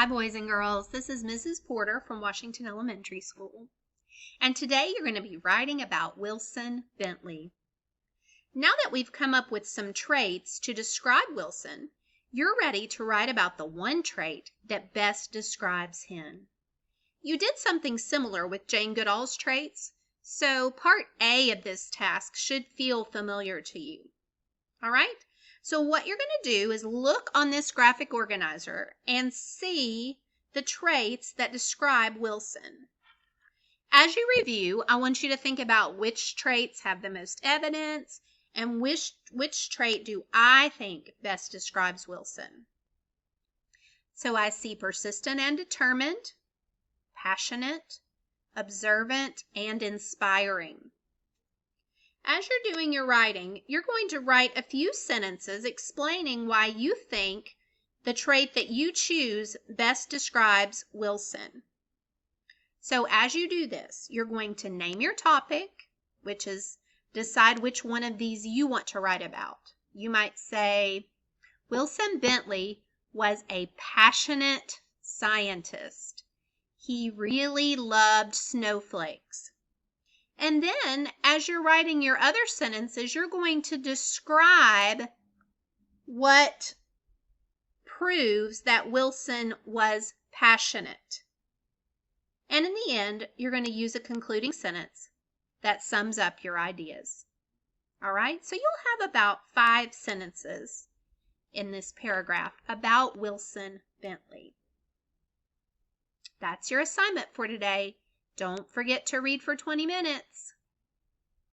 Hi boys and girls, this is Mrs. Porter from Washington Elementary School, and today you're going to be writing about Wilson Bentley. Now that we've come up with some traits to describe Wilson, you're ready to write about the one trait that best describes him. You did something similar with Jane Goodall's traits, so part A of this task should feel familiar to you. All right? So what you're going to do is look on this graphic organizer and see the traits that describe Wilson. As you review, I want you to think about which traits have the most evidence and which trait do I think best describes Wilson. So I see persistent and determined, passionate, observant, and inspiring. As you're doing your writing, you're going to write a few sentences explaining why you think the trait that you choose best describes Wilson. So as you do this, you're going to name your topic, which is decide which one of these you want to write about. You might say, Wilson Bentley was a passionate scientist. He really loved snowflakes. And then, as you're writing your other sentences, you're going to describe what proves that Wilson was passionate. And in the end, you're going to use a concluding sentence that sums up your ideas. All right? So you'll have about 5 sentences in this paragraph about Wilson Bentley. That's your assignment for today. Don't forget to read for 20 minutes.